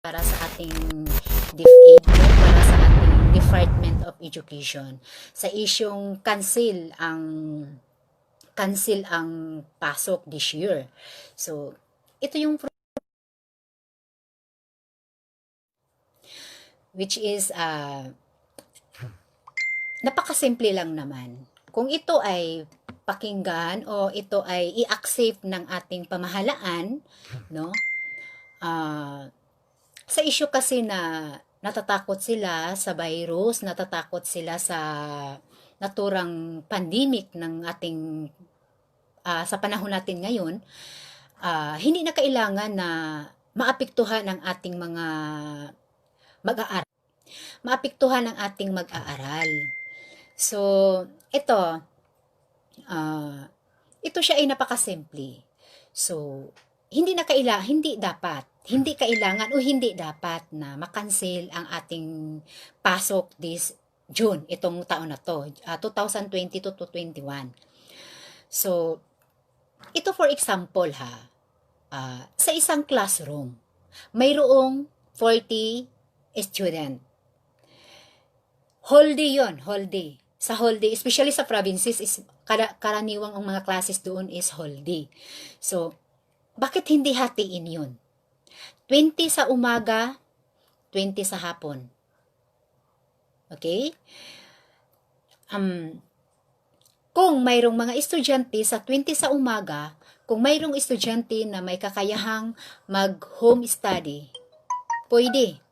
para sa ating DepEd, para sa ating Department of Education sa isyung cancel ang pasok this year. So, ito yung which is napakasimple lang naman. Kung ito ay pakinggan o ito ay i-accept ng ating pamahalaan, no? Sa issue kasi na natatakot sila sa virus, natatakot sila sa naturang pandemic ng ating sa panahon natin ngayon, hindi na kailangan na maapektuhan ang ating mga mag-aaral. Maapektuhan ang ating mag-aaral. So, ito, ito siya ay napakasimple. So, hindi kailangan o hindi dapat na makancel ang ating pasok this June, itong taon na to, 2020 to 21. So, ito for example sa isang classroom, mayroong 40 student. Whole day yun, whole day. Sa whole day, especially sa provinces, is karaniwang ang mga classes doon is whole day. So, bakit hindi hatiin yun? 20 sa umaga, 20 sa hapon. Okay? Kung mayroong mga estudyante sa 20 sa umaga, kung mayroong estudyante na may kakayahang mag-home study, pwede.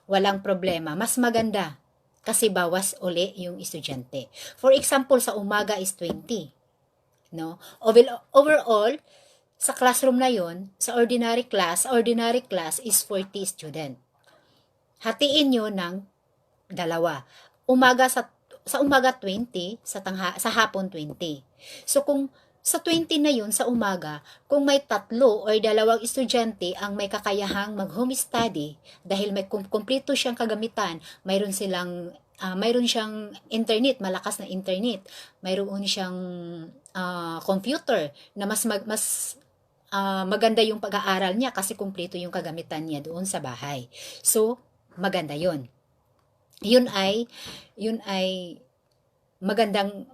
Walang problema. Mas maganda kasi bawas uli yung estudyante. For example, sa umaga is 20. No? Overall, sa classroom na yon, sa ordinary class is 40 student. Hatiin nyo ng dalawa. Sa umaga 20, sa hapon 20. So kung sa 20 na yun, sa umaga, kung may tatlo or dalawang estudyante ang may kakayahang mag-home study, dahil may kumpleto siyang kagamitan, mayroon siyang internet, malakas na internet, mayroon siyang computer na mas maganda yung pag-aaral niya kasi kumpleto yung kagamitan niya doon sa bahay. So, maganda yun. Yun ay magandang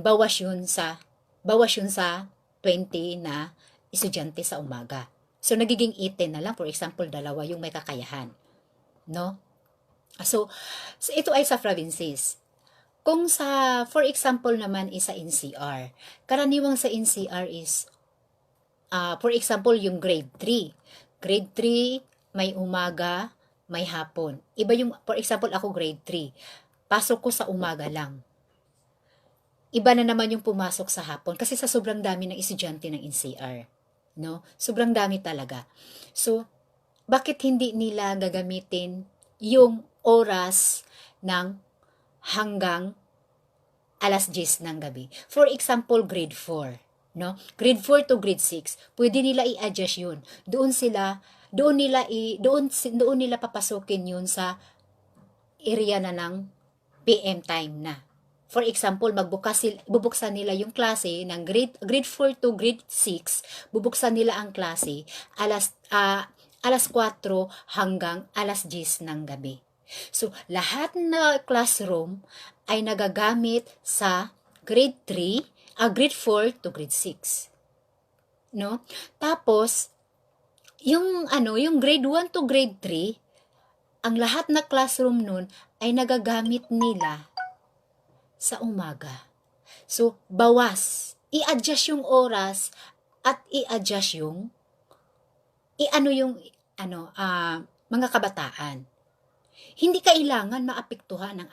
bawas yun sa 20 na estudyante sa umaga. So, nagiging 18 na lang. For example, dalawa yung may kakayahan. No? So ito ay sa provinces. Kung for example naman is sa NCR, karaniwang sa NCR is, for example, yung grade 3. Grade 3, may umaga, may hapon. Iba yung, for example, ako grade 3. Pasok ko sa umaga lang. Iba na naman yung pumasok sa hapon kasi sa sobrang dami ng estudyante ng NCR. No? Sobrang dami talaga. So, bakit hindi nila gagamitin yung oras ng hanggang alas 10 ng gabi? For example, grade 4. No? Grade 4 to grade 6, pwede nila i-adjust yun. Doon nila papasukin yun sa area na ng PM time na. For example, bubuksan nila yung klase ng grade 4 to grade 6, bubuksan nila ang klase alas 4 hanggang alas 10 ng gabi. So, lahat na classroom ay nagagamit sa grade 4 to grade 6. No? Tapos, yung grade 1 to grade 3, ang lahat na classroom nun ay nagagamit nila sa umaga. So, bawas. I-adjust yung oras at i-adjust yung mga kabataan. Hindi kailangan maapektuhan ang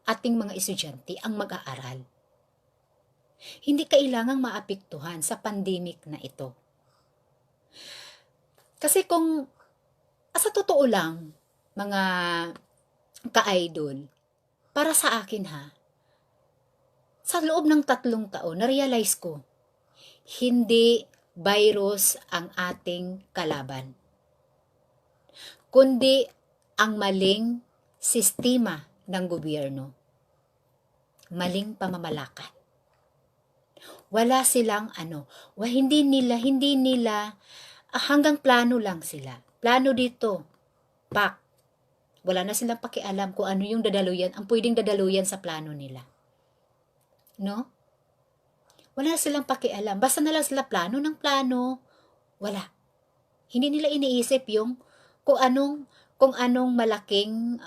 ating mga estudyante ang mag-aaral. Hindi kailangang maapektuhan sa pandemic na ito. Kasi kung sa totoo lang, mga ka-idol, para sa akin sa loob ng 3 taon, na-realize ko, hindi virus ang ating kalaban, kundi ang maling sistema ng gobyerno, maling pamamalakad. Wala silang hindi nila hanggang plano lang sila. Plano dito, pak. Wala na silang pakialam kung ano yung dadaluyan, ang pwedeng dadaluyan sa plano nila. No? Wala na silang pakialam. Basta na lang sila plano ng plano. Wala. Hindi nila iniisip yung kung anong malaking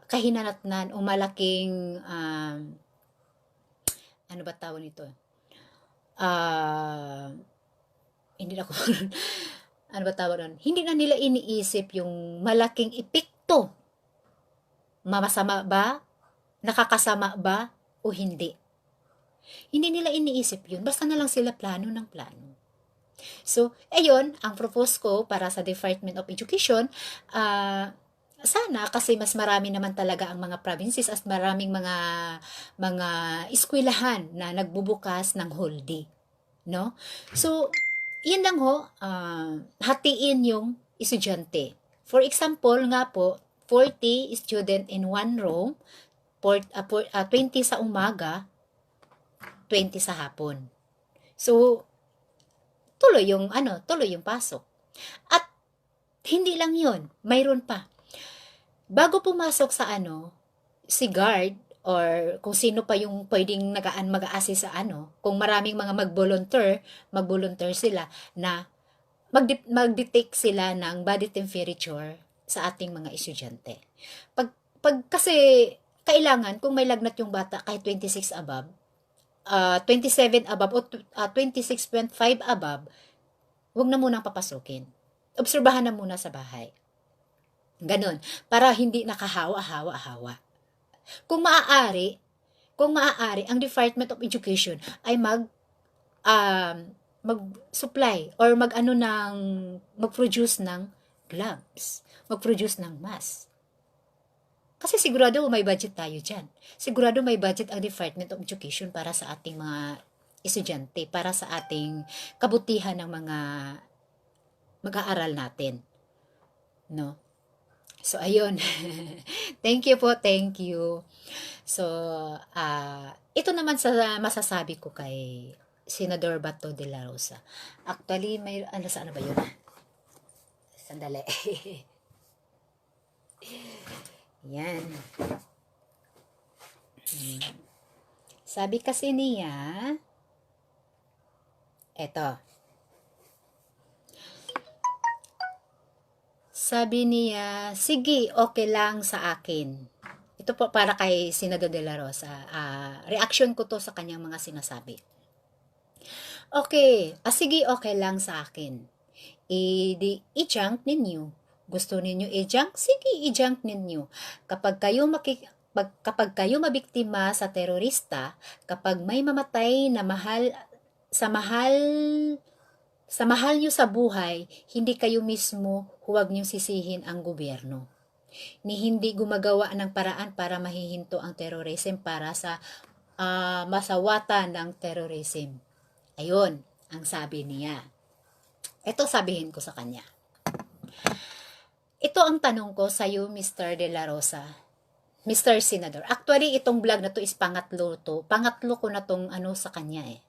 kahinatnan o malaking ano ba tawag nito? Hindi na ko ano ba tawag nun? Hindi na nila iniisip yung malaking epekto. Masama ba? Nakakasama ba? O hindi? Hindi nila iniisip yun. Basta na lang sila plano ng plano. So, ayun, ang propose ko para sa Department of Education, sana kasi mas marami naman talaga ang mga provinces at maraming mga eskwelahan na nagbubukas ng whole day, no? So, yun lang ho, hatiin yung estudyante. For example nga po, 40 student in one room, 20 sa umaga, 20 sa hapon. So, tuloy yung pasok. At hindi lang yun, mayroon pa. Bago pumasok sa si guard or kung sino pa yung pwedeng mag-a-assist sa kung maraming mga mag-volunteer sila na mag-detect sila ng body temperature sa ating mga estudyante. Pag kasi kailangan kung may lagnat yung bata kahit 26 above, 27 above o 26.5 above, huwag na munang papasukin. Obserbahan na muna sa bahay. Ganon. Para hindi nakahawa-hawa-hawa. Kung maaari, ang Department of Education ay mag-supply or mag-produce ng gloves, mag-produce ng mask. Kasi sigurado may budget tayo dyan. Sigurado may budget ang Department of Education para sa ating mga estudyante, para sa ating kabutihan ng mga mag-aaral natin. No? So, ayun. Thank you po, thank you. So, ito naman sa masasabi ko kay Senador Bato de la Rosa. Actually, may, saan ba yun? Sandali. Yan. Sabi kasi niya, eto. Sabi niya, sige, okay lang sa akin. Ito po para kay Senador de la Rosa. Reaction ko to sa kanyang mga sinasabi. Okay, sige, okay lang sa akin. I-junk ninyo. Gusto ninyo i-junk? Sige, i-junk ninyo. Kapag kayo mabiktima sa terorista, kapag may mamatay na sa mahal nyo sa buhay, hindi kayo mismo, huwag nyo sisihin ang gobyerno. Ni hindi gumagawa ng paraan para mahihinto ang terrorism para sa masawatan ng terrorism. Ayun, ang sabi niya. Ito sabihin ko sa kanya. Ito ang tanong ko sa iyo, Mr. De La Rosa. Mr. Senador. Actually, itong vlog na to is pangatlo to. Pangatlo ko na tong sa kanya eh.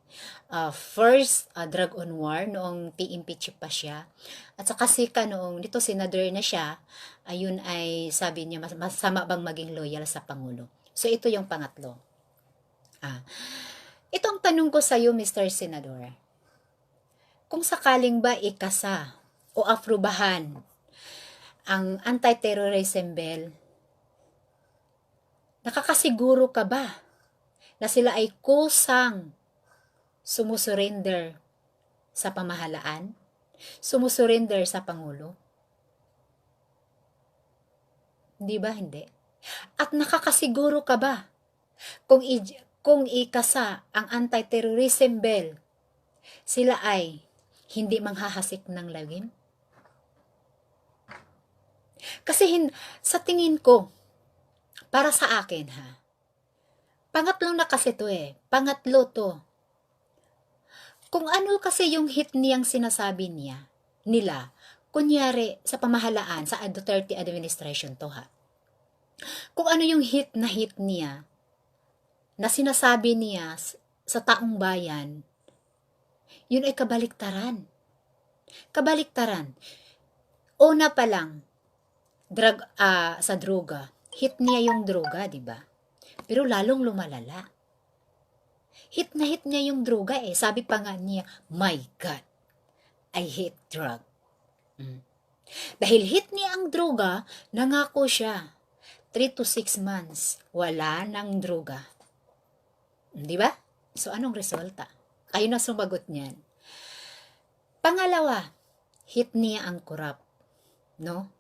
First, drug on war, noong PNP chief pa siya. At saka noong dito senador na siya, ayun ay sabi niya, masama bang maging loyal sa Pangulo. So, ito yung pangatlo. Ito ang tanong ko sa iyo, Mr. Senador. Kung sakaling ba ikasa o aprubahan ang anti-terrorism bill, nakakasiguro ka ba na sila ay kusang sumusurrender sa pamahalaan? Sumusurrender sa Pangulo? Hindi ba? Hindi. At nakakasiguro ka ba kung ikasa ang anti-terrorism bill, sila ay hindi manghahasik ng lagim? Kasi sa tingin ko, para sa akin pangatlo na kasi to eh. Pangatlo to. Kung ano kasi yung hit niyang sinasabi nila, kunyari sa pamahalaan, sa Duterte administration to Kung ano yung hit niya, na sinasabi niya sa taong bayan, yun ay kabaliktaran. Kabaliktaran, una pa lang, sa droga, hit niya yung droga, di ba? Pero lalong lumalala. Hit na hit niya yung droga eh. Sabi pa nga niya, my God, I hate drug. Dahil hit niya ang droga, nangako siya, 3 to 6 months, wala nang droga. Di ba? So, anong resulta? Kayo na sumagot niyan. Pangalawa, hit niya ang corrupt. No?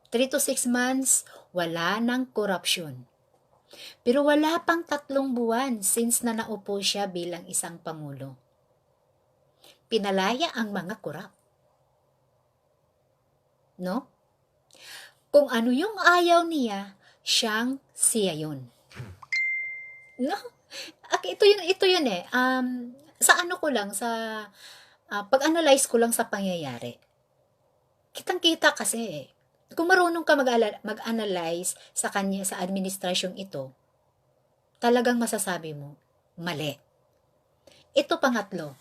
3 to 6 months, wala nang corruption. Pero wala pang 3 buwan since na naupo siya bilang isang pangulo. Pinalaya ang mga corrupt. No? Kung ano yung ayaw niya, siya yun. No? Ito yun eh. Sa ano ko lang, sa pag-analyze ko lang sa pangyayari. Kitang-kita kasi eh. Kung marunong ka mag-analyze sa kanya, sa administrasyong ito, talagang masasabi mo, mali. Ito pangatlo,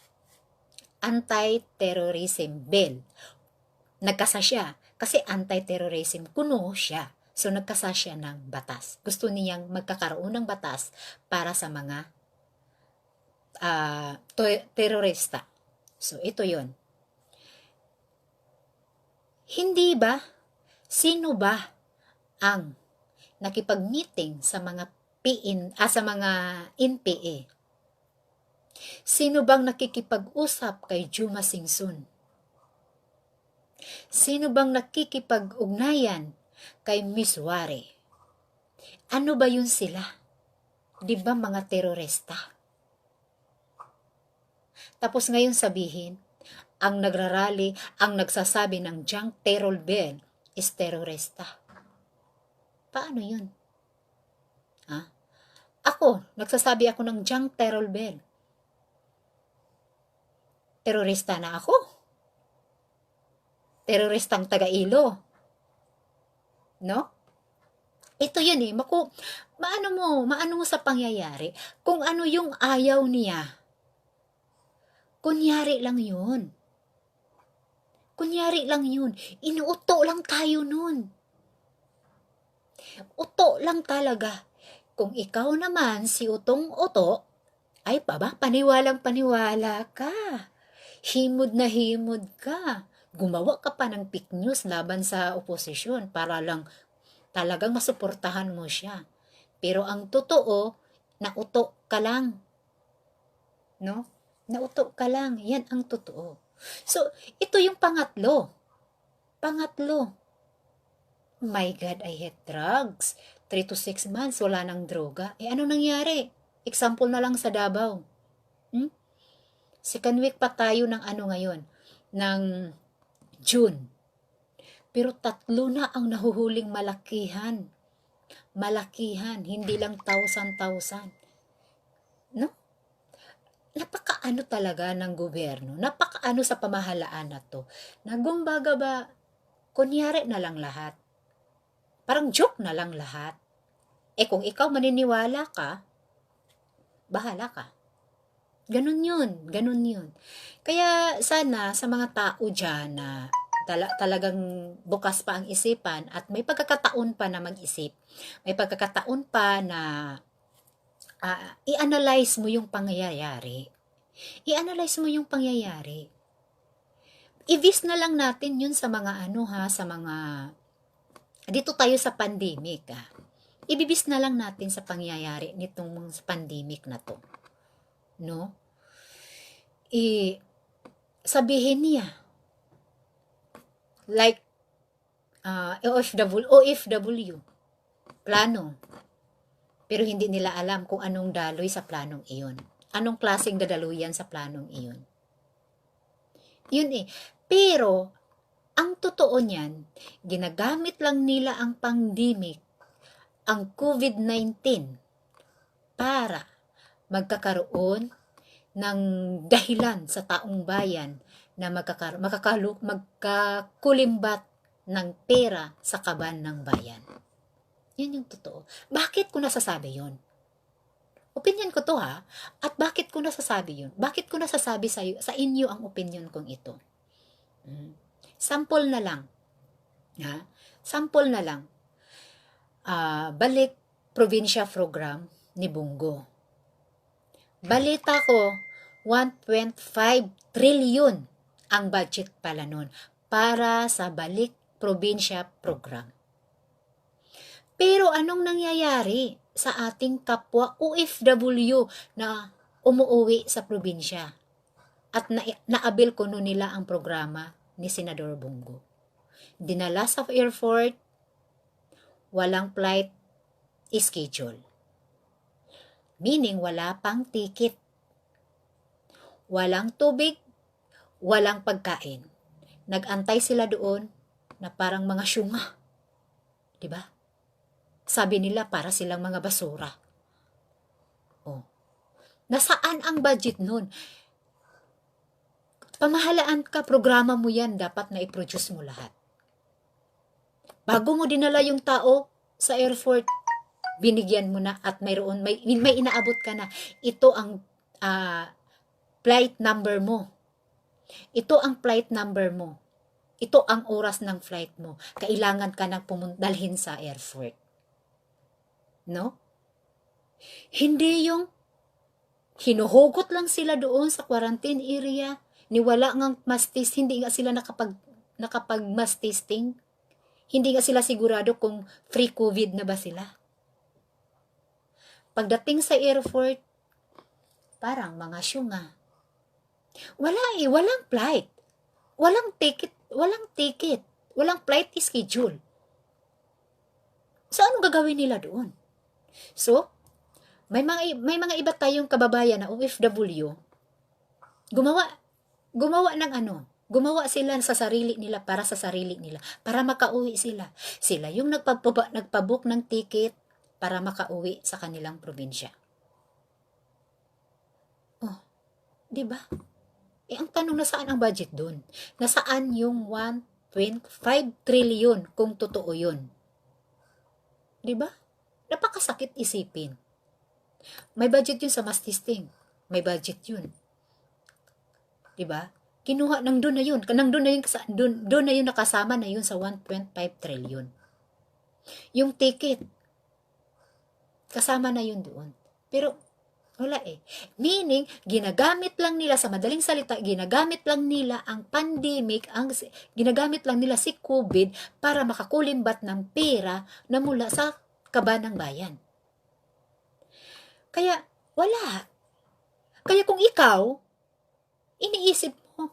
anti-terrorism bill. Nagkasa siya kasi anti-terrorism, kuno siya. So nagkasa siya ng batas. Gusto niyang magkakaroon ng batas para sa mga terorista. So ito yon. Hindi ba? Sino ba ang nakipag-meeting sa mga NPA? Sino bang nakikipag-usap kay Juma Singson? Sino bang nakikipag-ugnayan kay Miss Wari? Ano ba yun sila? Di ba mga terorista? Tapos ngayon sabihin, ang nagrarally, ang nagsasabi ng junk terror bill is terorista. Paano yun? Nagsasabi ako ng junk terror bill. Terorista na ako? Teroristang taga-ilo? No? Ito yun eh. Maano mo sa pangyayari? Kung ano yung ayaw niya, kunyari lang yun. Kunyari lang yun. Inuuto lang tayo nun. Uto lang talaga. Kung ikaw naman si utong-uto, ay paniwalang paniwala ka. Himod na himod ka. Gumawa ka pa ng fake news laban sa oposisyon para lang talagang masuportahan mo siya. Pero ang totoo, nauto ka lang. No? Nauto ka lang. Yan ang totoo. So, ito yung pangatlo. My God, I hate drugs. 3 to 6 months, wala nang droga. Ano nangyari? Example na lang sa Davao. Second week pa tayo ng ngayon? Ng June. Pero 3 na ang nahuhuling malakihan. Hindi lang 1,000. No? Napakaano talaga ng gobyerno, napakaano sa pamahalaan na to, nagumbaga ba, kunyari na lang lahat, parang joke na lang lahat. Kung ikaw maniniwala ka, bahala ka. Ganun yun. Kaya sana sa mga tao dyan na talagang bukas pa ang isipan at may pagkakataon pa na mag-isip, may pagkakataon pa na i-analyze mo yung pangyayari. I-vis na lang natin yun sa mga dito tayo sa pandemic. Ibibis na lang natin sa pangyayari nitong pandemic na to. No? Sabihin niya, like, OFW, plano. Pero hindi nila alam kung anong daloy sa planong iyon. Anong klaseng dadaluyan sa planong iyon. Yun eh. Pero, ang totoo niyan, ginagamit lang nila ang pandemic, ang COVID-19, para magkakaroon ng dahilan sa taong bayan na magkakulimbat ng pera sa kaban ng bayan. Yun yung totoo. Bakit ko nasasabi yun? Opinion ko to At bakit ko nasasabi yun? Bakit ko nasasabi sa inyo ang opinion kong ito? Sample na lang. Ha? Sample na lang. Balik probinsya program ni Bungo. Balita ko, 1.5 trillion ang budget pala nun para sa balik probinsya program. Pero anong nangyayari sa ating kapwa OFW na umuwi sa probinsya? At naabil ko nun nila ang programa ni Senador Bungo. Dinala sa airport, walang flight schedule. Meaning wala pang ticket. Walang tubig, walang pagkain. Nag-antay sila doon na parang mga syunga. 'Di ba? Sabi nila para silang mga basura. Oh. Nasaan ang budget nun? Pamahalaan ka, programa mo yan, dapat na i-produce mo lahat. Bago mo dinala yung tao sa airport, binigyan mo na at may inaabot ka na. Ito ang flight number mo. Ito ang flight number mo. Ito ang oras ng flight mo. Kailangan ka nang dalhin sa airport. No? Hindi yung hinuhugot lang sila doon sa quarantine area, ni wala ngang mass test, hindi nga sila nakapag mass testing. Hindi nga sila sigurado kung free COVID na ba sila. Pagdating sa airport, parang mga syunga. Walang flight. Walang ticket, walang flight schedule. So, anong gagawin nila doon? So, may mga iba tayong kababayan na OFW, gumawa ng gumawa sila sa sarili nila, para sa sarili nila, para makauwi sila. Sila yung nagpabook ng ticket para makauwi sa kanilang probinsya. Oh, 'di ba? Ang tanong, nasaan ang budget doon? Nasaan yung 1.5 trillion kung totoo 'yun? 'Di ba? Napakasakit isipin. May budget yun sa mass testing. May budget yun. 'Di ba? Kinuha ng doon na yun. Doon na yun nakasama na yun sa 1.5 trillion. Yung ticket, kasama na yun doon. Pero, wala eh. Meaning, ginagamit lang nila, sa madaling salita, ginagamit lang nila ang pandemic, ginagamit lang nila si COVID para makakulimbat ng pera na mula sa kaba ng bayan. Kaya, wala. Kaya kung ikaw, iniisip mo,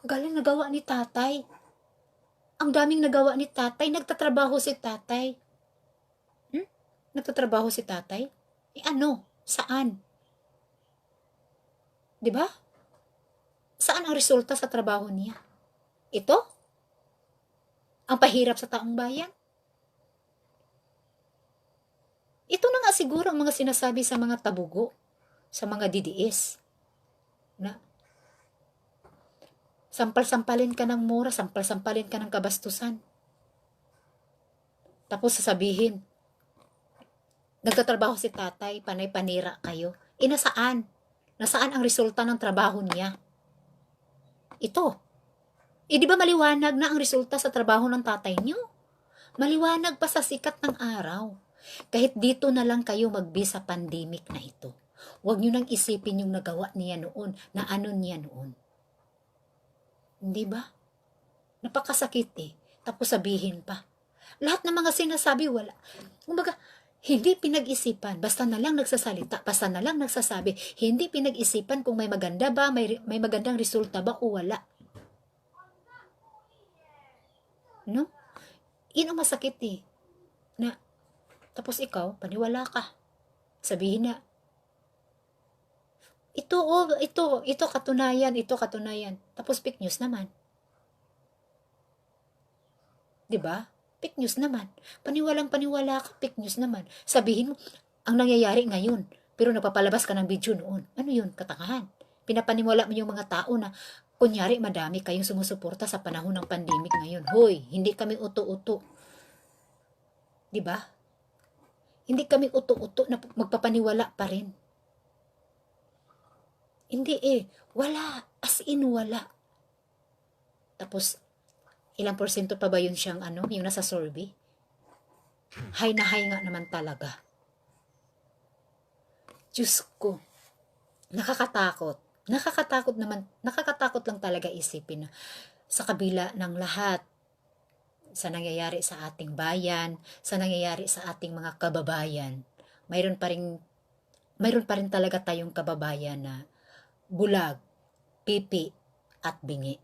galing nagawa ni tatay. Ang daming nagawa ni tatay. Nagtatrabaho si tatay. Nagtatrabaho si tatay? Ano? Saan? 'Di ba? Saan ang resulta sa trabaho niya? Ito? Ang pahirap sa taong bayan? Ito na nga siguro ang mga sinasabi sa mga tabugo, sa mga DDS. Na sampal-sampalin ka ng mura, sampal-sampalin ka ng kabastusan. Tapos sasabihin, nagtatrabaho si tatay, panay-panira kayo. Nasaan? Nasaan ang resulta ng trabaho niya? Ito. Di ba maliwanag na ang resulta sa trabaho ng tatay niyo? Maliwanag pa sa sikat ng araw. Kahit dito na lang kayo sa pandemic na ito. Huwag niyo nang isipin yung nagawa niya noon, na ano niya noon. Hindi ba? Napakasakit eh. Tapos sabihin pa. Lahat ng mga sinasabi, wala. Kumbaga, hindi pinag-isipan. Basta na lang nagsasalita. Basta na lang nagsasabi. Hindi pinag-isipan kung may maganda ba, may magandang resulta ba o wala. No? Yun ang masakit eh. Na, tapos ikaw, paniwala ka. Sabihin na, ito katunayan. Tapos fake news naman. 'Di ba? Fake news naman. Paniwala ka, fake news naman. Sabihin mo, ang nangyayari ngayon, pero napapalabas ka ng video noon. Ano 'yun? Katangahan. Pinapaniwala mo yung mga tao na, kunyari madami kayong sumusuporta sa panahon ng pandemic ngayon. Hoy, hindi kami uto-uto. 'Di ba? Hindi kami uto-uto na magpapaniwala pa rin. Hindi eh. Wala. As in wala. Tapos, ilang porsyento pa ba yun siyang yung nasa survey? High na high nga naman talaga. Diyos ko, nakakatakot. Nakakatakot lang talaga isipin na sa kabila ng lahat, sa nangyayari sa ating bayan, sa nangyayari sa ating mga kababayan, mayroon pa rin talaga tayong kababayan na bulag, pipi, at bingi.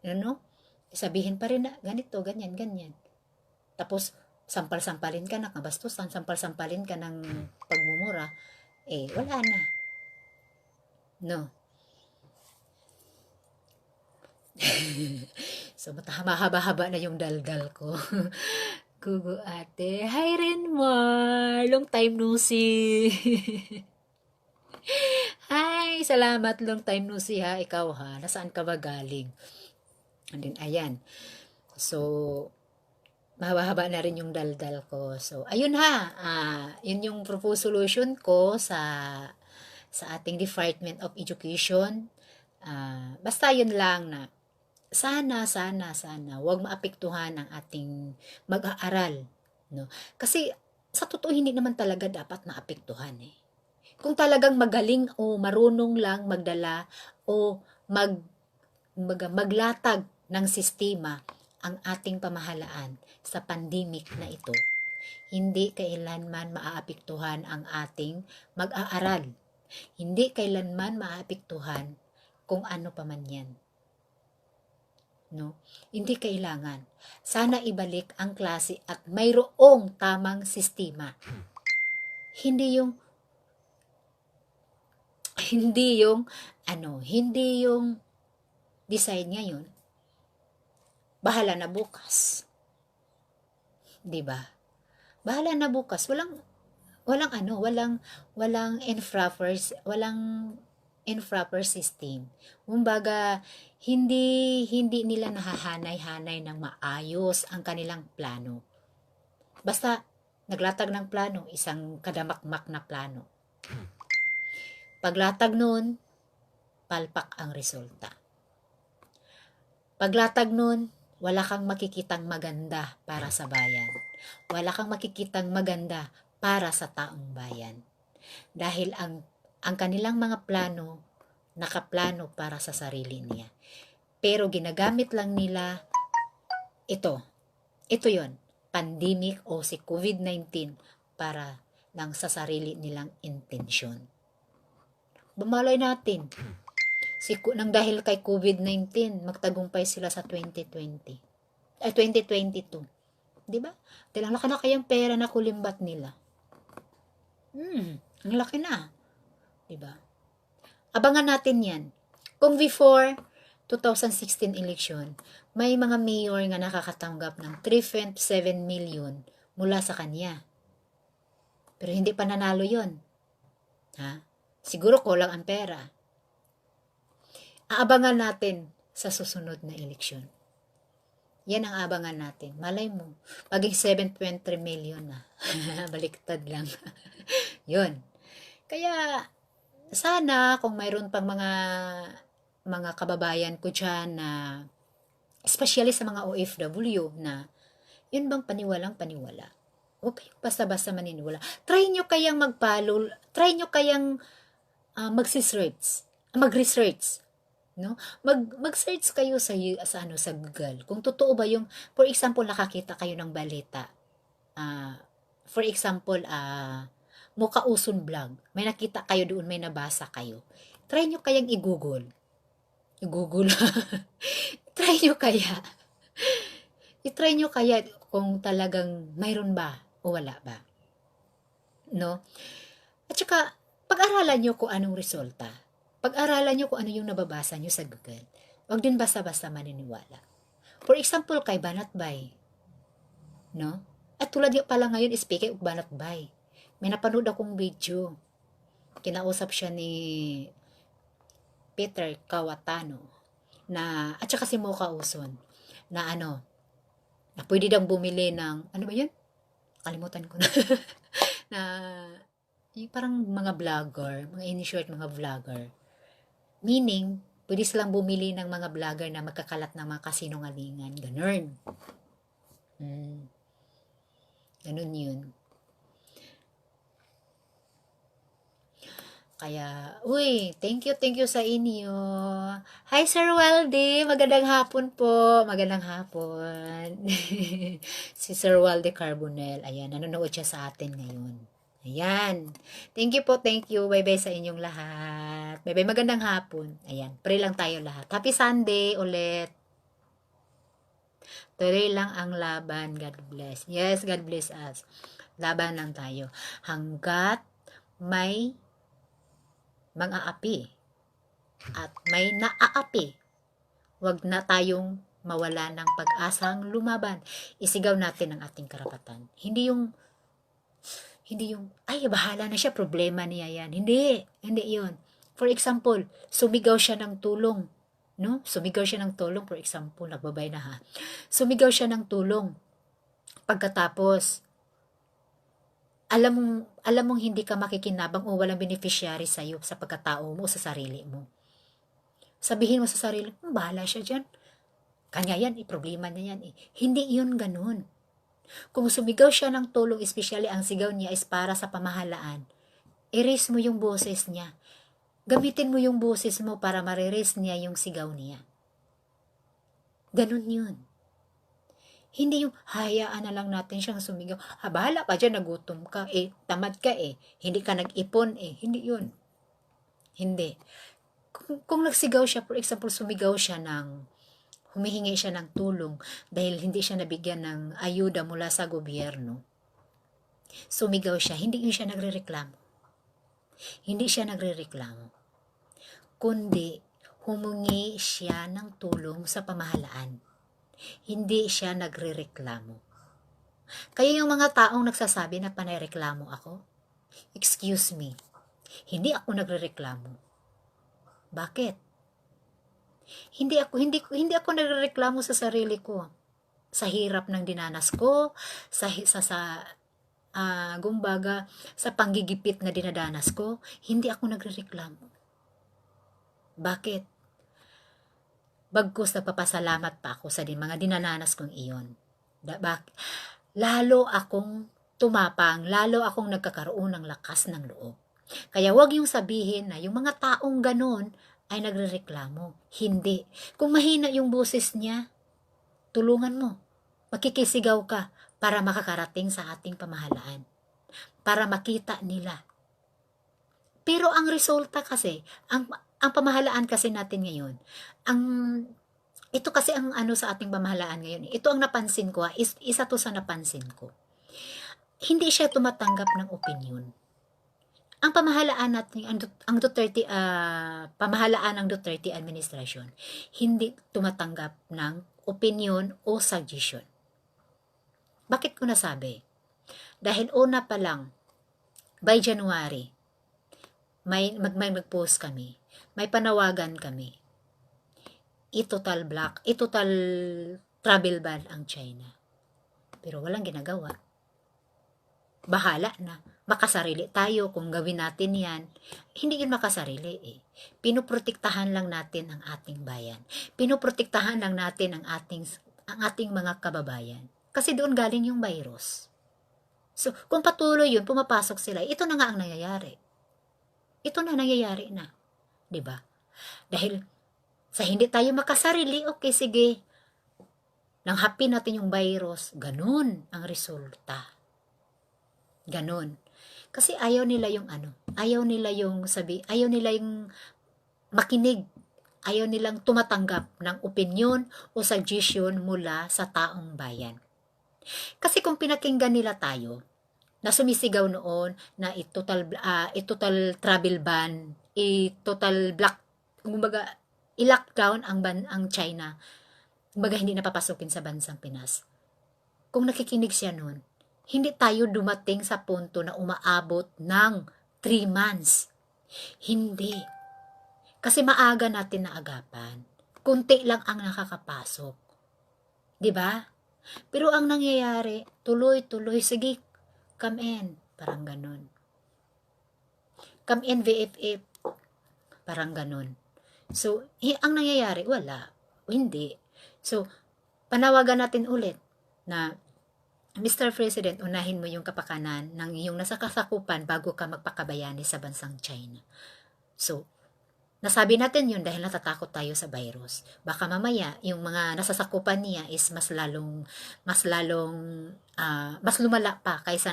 Ano? Sabihin pa rin na ganito, ganyan, ganyan. Tapos, sampal-sampalin ka ng kabastusan, sampal-sampalin ka ng pagmumura, wala na. No. So, mahaba-haba na yung daldal ko. Gugu ate. Hi Renmar! Long time no see. Hi! Salamat. Long time no see ha. Ikaw ha. Nasaan ka ba galing? And then, ayan. So, mahaba-haba na rin yung daldal ko. So, ayun ha. Yun yung proposed solution ko sa ating Department of Education. Basta yun lang na sana wag maapektuhan ang ating mag-aaral, no? Kasi sa totoo hindi naman talaga dapat maapektuhan eh. Kung talagang magaling o marunong lang magdala o maglatag ng sistema ang ating pamahalaan sa pandemic na ito, hindi kailanman maaapektuhan ang ating mag-aaral. Hindi kailanman maaapektuhan kung ano pa man yan. No? Hindi kailangan. Sana ibalik ang klase at mayroong tamang sistema. Hindi yung design ngayon. Bahala na bukas. 'Di ba? Bahala na bukas. Walang improper system. Kumbaga, hindi nila nahahanay-hanay ng maayos ang kanilang plano. Basta, naglatag ng plano, isang kadamakmak na plano. Paglatag nun, palpak ang resulta. Paglatag nun, wala kang makikitang maganda para sa bayan. Wala kang makikitang maganda para sa taong bayan. Dahil ang kanilang mga plano, nakaplano para sa sarili niya. Pero ginagamit lang nila ito yon, pandemic o si COVID-19 para lang sa sarili nilang intensyon. Bumalay natin, nang dahil kay COVID-19, magtagumpay sila sa 2022. Di ba? Dahil ang laki na kayang pera na kulimbat nila. Ang laki na. Diba? Abangan natin yan. Kung before 2016 election, may mga mayor nga nakakatanggap ng 3.7 million mula sa kanya. Pero hindi pa nanalo yon. Ha? Siguro kulang ang pera. Aabangan natin sa susunod na eleksyon. Yan ang abangan natin. Malay mo, maging 7.3 million na. Baliktad lang. Yun. Kaya, sana kung mayroon pang mga kababayan ko dyan na especially sa mga OFW na yun bang paniwalang paniwala. Huwag kayong basta-basta maniniwala. Try nyo kayang mag-follow, try nyo kayang mag-research, no? Mag-search kayo sa Google. Kung totoo ba yung, for example, nakakita kayo ng balita. For example, Mukauson Vlog. May nakita kayo doon, may nabasa kayo. Try nyo kayang i-google. Try nyo kaya. I-try nyo kaya kung talagang mayroon ba o wala ba. No? At saka, pag-aralan nyo kung anong resulta. Pag-aralan nyo kung ano yung nababasa nyo sa Google. Huwag din basta-basta maniniwala. For example, kay Banatbay. No? At tulad yung pala ngayon, speaking of Banatbay. May napanood akong video. Kinausap siya ni Peter Kawatano at saka si Mukauson na na pwede daw bumili ng, ano ba yun? Kalimutan ko na. na yung parang mga vlogger, mga in short mga vlogger. Meaning, Pwede silang bumili ng mga vlogger na magkakalat ng mga kasinungalingan. Ganun. Ganun yun. Kaya, uy, thank you sa inyo. Hi, Sir Walde. Magandang hapon po. Magandang hapon. Si Sir Walde Carbonell. Ayan, nanonood siya sa atin ngayon. Ayan. Thank you po, thank you. Bye-bye sa inyong lahat. Bye-bye, magandang hapon. Ayan, pray lang tayo lahat. Happy Sunday ulit. Tuloy lang ang laban. God bless. Yes, God bless us. Laban lang tayo. Hanggat may mga api at may naaapi, wag na tayong mawala ng pag-asang lumaban. Isigaw natin ang ating karapatan. Hindi yung, ay, bahala na siya, problema niya yan. Hindi yun. For example, sumigaw siya ng tulong. No? Sumigaw siya ng tulong, for example, nagbabay na ha. Sumigaw siya ng tulong. Pagkatapos, alam mong hindi ka makikinabang o walang beneficiary sa'yo sa pagkatao mo o sa sarili mo. Sabihin mo sa sarili, bahala siya dyan. Kanya yan, problema niya yan. Hindi yun ganun. Kung sumigaw siya ng tulong, especially ang sigaw niya is para sa pamahalaan, erase mo yung boses niya. Gamitin mo yung boses mo para ma-erase niya yung sigaw niya. Ganun yun. Hindi yung hayaan na lang natin siyang sumigaw. Bahala ka dyan, nagutom ka, tamad ka hindi ka nag-ipon hindi yun. Hindi. Kung nagsigaw siya, for example, sumigaw siya humihingi siya ng tulong dahil hindi siya nabigyan ng ayuda mula sa gobyerno. Sumigaw siya, hindi yun siya nagrereklamo. Hindi siya nagrereklamo. Kundi, humingi siya ng tulong sa pamahalaan. Hindi siya nagrereklamo. Kaya yung mga taong nagsasabi na panayreklamo ako, excuse me, hindi ako nagrereklamo. Bakit? Hindi ako nagrereklamo sa sarili ko. Sa hirap ng dinanas ko, gumbaga, sa panggigipit na dinadanas ko, hindi ako nagrereklamo. Bakit? Bagkus nagpapasalamat pa ako sa mga dinananas kong iyon. Lalo akong tumapang, lalo akong nagkakaroon ng lakas ng loob. Kaya wag yung sabihin na yung mga taong ganon ay nagrereklamo. Hindi. Kung mahina yung boses niya, tulungan mo. Makikisigaw ka para makakarating sa ating pamahalaan. Para makita nila. Pero ang resulta kasi, ang pamahalaan kasi natin ngayon, ito kasi ang sa ating pamahalaan ngayon. Ito ang napansin ko, isa to sa napansin ko. Hindi siya tumatanggap ng opinion. Ang pamahalaan natin, ang Duterte, pamahalaan ng Duterte administration, hindi tumatanggap ng opinion o suggestion. Bakit ko nasabi? Dahil una pa lang, by January, may mag-post kami, may panawagan kami, i-total travel ban ang China. Pero walang ginagawa. Bahala na. Makasarili tayo kung gawin natin yan. Hindi yun makasarili Pinoprotektahan lang natin ang ating bayan. Pinoprotektahan lang natin ang ating mga kababayan. Kasi doon galing yung virus. So, kung patuloy yun, pumapasok sila, ito na nga ang nangyayari. Ito na nangyayari na. 'Di ba? Dahil sa hindi tayo makasarili, okay, sige. Nang happy natin yung virus, ganun ang resulta. Ganun. Kasi ayaw nila yung ayaw nila yung makinig. Ayaw nilang tumatanggap ng opinion o suggestion mula sa taong bayan. Kasi kung pinakinggan nila tayo, na sumisigaw noon na i-total travel ban, i-total block, kumbaga, i-lockdown ang China, kumbaga hindi napapasukin sa bansang Pinas. Kung nakikinig siya noon, hindi tayo dumating sa punto na umaabot ng 3 months. Hindi. Kasi maaga natin naagapan. Kunti lang ang nakakapasok. 'Di ba? Pero ang nangyayari, tuloy-tuloy, sige, come in. Parang ganun. Come in, VFF. Parang ganun. So, ang nangyayari, wala. Hindi. So, panawagan natin ulit na Mr. President, unahin mo yung kapakanan ng iyong nasa kasakupan bago ka magpakabayani sa bansang China. So, nasabi natin yun dahil natatakot tayo sa virus. Baka mamaya, yung mga nasasakupan niya is mas mas lumala pa kaysa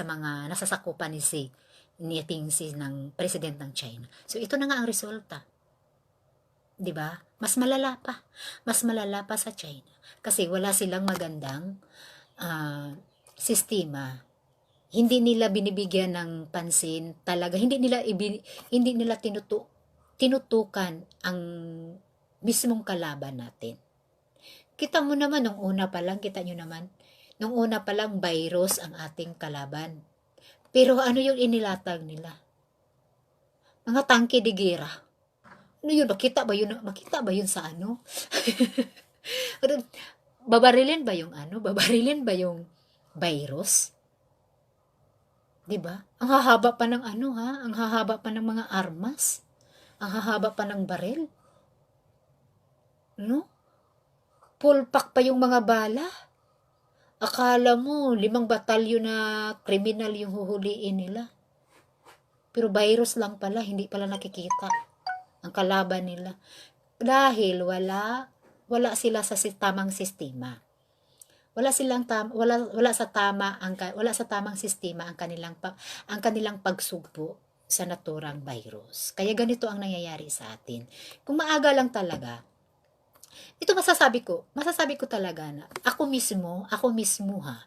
mga nasasakupan ni Xi ng president ng China. So, ito na nga ang resulta. 'Di ba? Mas malala pa. Mas malala pa sa China. Kasi wala silang magandang sistema. Hindi nila binibigyan ng pansin talaga. Hindi nila tinutukan ang mismong kalaban natin. Kita mo naman nung una pa lang, kita nyo naman, nung una pa lang virus ang ating kalaban. Pero ano yung inilatag nila? Mga tangke de gera. Ano yun? Makita ba yun? Makita ba yun sa ano? Babarilin ba yung ano? Babarilin ba yung virus? 'Di ba? Ang hahaba pa ng ano ha? Ang hahaba pa ng mga armas. Ang hahaba pa ng baril. No? Full pack pa yung mga bala. Akala mo, 5 batalyon na kriminal yung huhuliin nila. Pero virus lang pala, hindi pala nakikita ang kalaban nila. Dahil wala sila sa tamang sistema. Wala sa tamang sistema ang kanilang pagsugpo sa naturang virus. Kaya ganito ang nangyayari sa atin. Kung maaga lang talaga, ito masasabi ko talaga na ako mismo ha,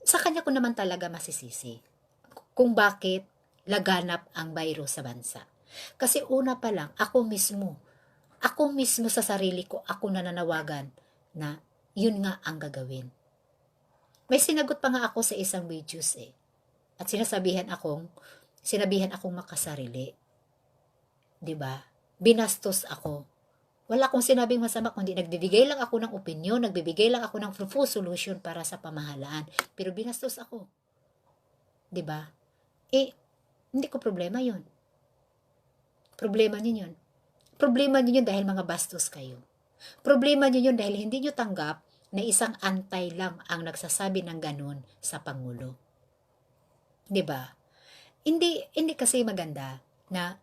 sa kanya ko naman talaga masisisi kung bakit laganap ang virus sa bansa. Kasi una pa lang, ako mismo sa sarili ko, ako nananawagan na yun nga ang gagawin. May sinagot pa nga ako sa isang videos At sinabihan akong makasarili. 'Di ba? Binastos ako. Wala akong sinabing masama kundi nagbibigay lang ako ng opinyon, nagbibigay lang ako ng proposed solution para sa pamahalaan. Pero binastos ako. 'Di ba? Hindi ko problema 'yon. Problema niyo 'yon. Problema niyo 'yon dahil mga bastos kayo. Problema niyo 'yon dahil hindi niyo tanggap na isang antay lang ang nagsasabi ng ganun sa Pangulo. 'Di ba? Hindi kasi maganda na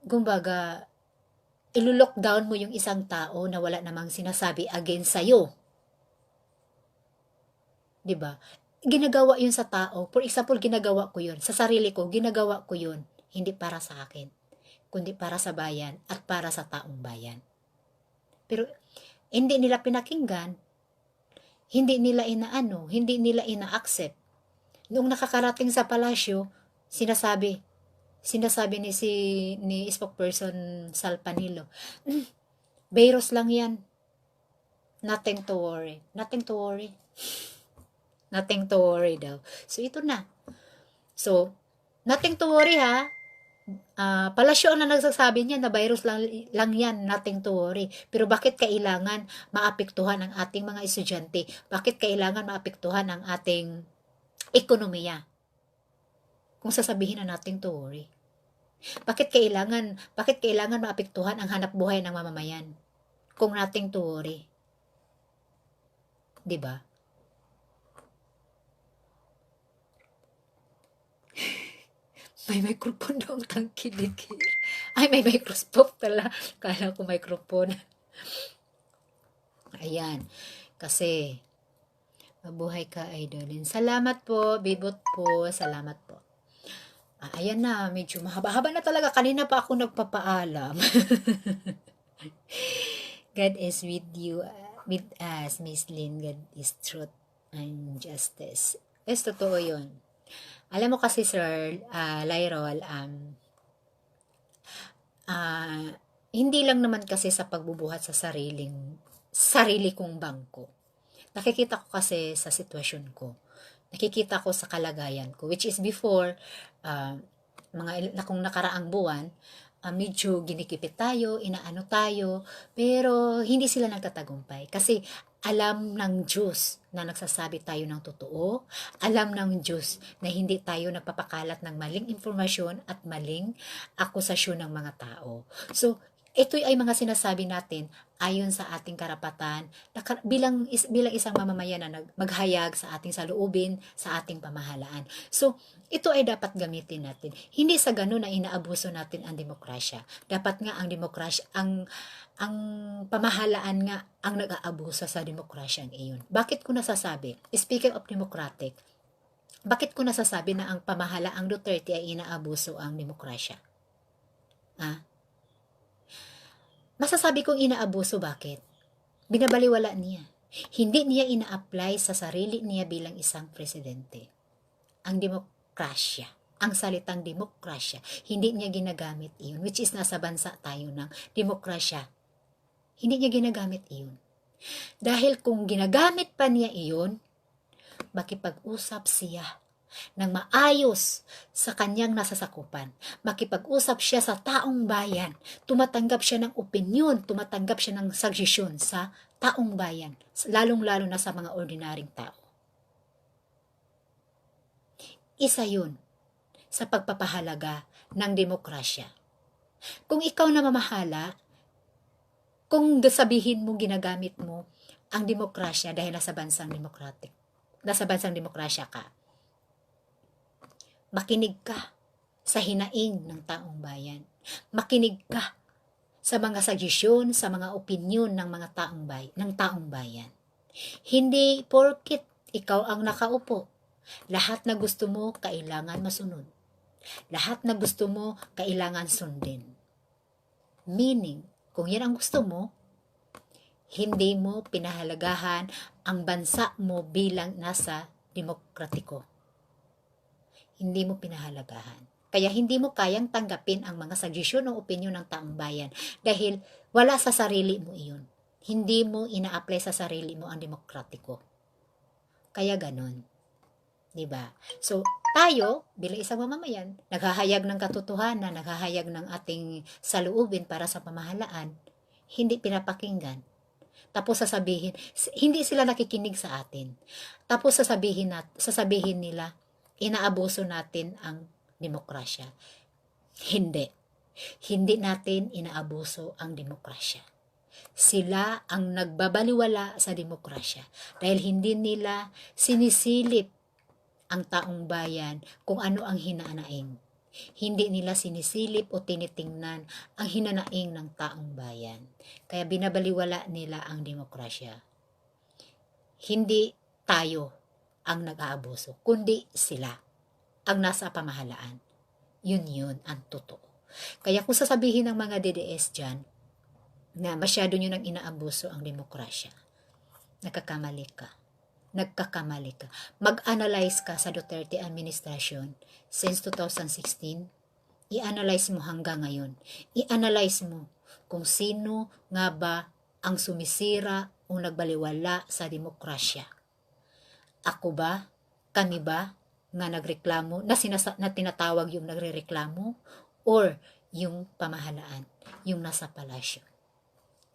kumbaga ilo-lockdown mo yung isang tao na wala namang sinasabi against sa'yo. 'Di ba? Ginagawa 'yun sa tao. For example, ginagawa ko 'yun sa sarili ko, ginagawa ko 'yun hindi para sa akin, kundi para sa bayan at para sa taong bayan. Pero hindi nila pinakinggan, hindi nila ina-accept. Noong nakakarating sa palasyo, sinasabi ni spokesperson Sal Panilo, virus lang yan. Nothing to worry. Nothing to worry. Nothing to worry daw. So, ito na. So, nothing to worry ha. Palasyo na nagsasabi niya na virus lang yan, nothing to worry. Pero bakit kailangan maapektuhan ang ating mga estudyante? Bakit kailangan maapektuhan ang ating ekonomiya? Kung sasabihin na nothing to worry. Bakit kailangan maapektuhan ang hanap buhay ng mamamayan? Kung nothing to worry. 'Di ba? May microphone daw ang tangkilikir. Ay, may microscope pala. Kala ko microphone. Ayan. Kasi, mabuhay ka, idolin. Salamat po, bibot po. Salamat po. Ayan na, medyo mahaba-haba na talaga. Kanina pa ako nagpapaalam. God is with you, with us, Miss Lynn. God is truth and justice. Yes, totoo yun. Alam mo kasi, Sir Lyrol, hindi lang naman kasi sa pagbubuhat sa sarili kong bangko. Nakikita ko kasi sa sitwasyon ko. Nakikita ko sa kalagayan ko, which is before, kung nakaraang buwan, medyo ginikipit tayo, inaano tayo, pero hindi sila nagtatagumpay. Kasi alam ng Diyos na nagsasabi tayo ng totoo, alam ng Diyos na hindi tayo napapakalat ng maling informasyon at maling akusasyon ng mga tao. So, ito ay mga sinasabi natin ayon sa ating karapatan bilang isang mamamayan na maghayag sa ating saloobin, sa ating pamahalaan. So, ito ay dapat gamitin natin. Hindi sa ganun na inaabuso natin ang demokrasya. Dapat nga ang demokrasya, ang pamahalaan nga ang nag-aabuso sa demokrasya iyon. Bakit ko nasasabi? Speaking of democratic, bakit ko nasasabi na ang pamahalaang Duterte ay inaabuso ang demokrasya? Masasabi kong inaabuso, bakit? Binabaliwala niya. Hindi niya ina-apply sa sarili niya bilang isang presidente. Ang demokrasya, ang salitang demokrasya, hindi niya ginagamit iyon, which is nasa bansa tayo ng demokrasya. Hindi niya ginagamit iyon. Dahil kung ginagamit pa niya iyon, makipag-usap siya ng maayos sa kanyang nasasakupan. Makipag-usap siya sa taong bayan. Tumatanggap siya ng opinyon, tumatanggap siya ng suggestion sa taong bayan, lalong-lalo na sa mga ordinaryong tao. Isa yun sa pagpapahalaga ng demokrasya. Kung ikaw na mamahala, kung sabihin mo ginagamit mo ang demokrasya dahil nasa bansang demokrasya ka, makinig ka sa hinaing ng taong bayan. Makinig ka sa mga suggestion, sa mga opinyon ng mga taong bayan. Hindi porkit ikaw ang nakaupo, lahat na gusto mo kailangan masunod. Lahat na gusto mo kailangan sundin. Meaning, kung yan ang gusto mo, hindi mo pinahalagahan ang bansa mo bilang nasa demokratiko. Hindi mo pinahalagahan. Kaya hindi mo kayang tanggapin ang mga suggestion o opinion ng taong bayan dahil wala sa sarili mo iyon. Hindi mo ina-apply sa sarili mo ang demokratiko. Kaya ganon. Diba? So, tayo, bilang isang mamamayan, naghahayag ng katotohanan, naghahayag ng ating saloobin para sa pamahalaan, hindi pinapakinggan. Tapos sasabihin, hindi sila nakikinig sa atin. Tapos sasabihin nila, inaabuso natin ang demokrasya. Hindi. Hindi natin inaabuso ang demokrasya. Sila ang nagbabaliwala sa demokrasya dahil hindi nila sinisilip ang taong bayan kung ano ang hinanaing. Hindi nila sinisilip o tinitingnan ang hinanaing ng taong bayan. Kaya binabaliwala nila ang demokrasya. Hindi tayo ang nag-aabuso, kundi sila ang nasa pamahalaan. Yun ang totoo. Kaya kung sasabihin ng mga DDS dyan na masyado nyo nang inaabuso ang demokrasya, nagkakamali ka. Mag-analyze ka sa Duterte administration since 2016. I-analyze mo hanggang ngayon. I-analyze mo kung sino nga ba ang sumisira o nagbaliwala sa demokrasya. Ako ba? Kami ba? Nga nagreklamo? Na tinatawag yung nagrereklamo? Or yung pamahalaan? Yung nasa palasyo?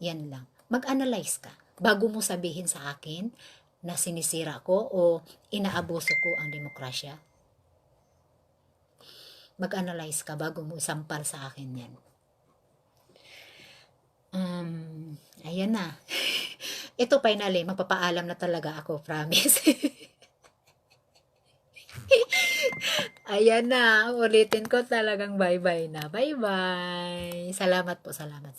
Yan lang. Mag-analyze ka bago mo sabihin sa akin na sinisira ko o inaabuso ko ang demokrasya. Mag-analyze ka bago mo isampal sa akin yan. Ayan na. Ito finally, magpapaalam na talaga ako, promise. Ayan na, ulitin ko talagang bye-bye na. Bye-bye. Salamat po, salamat.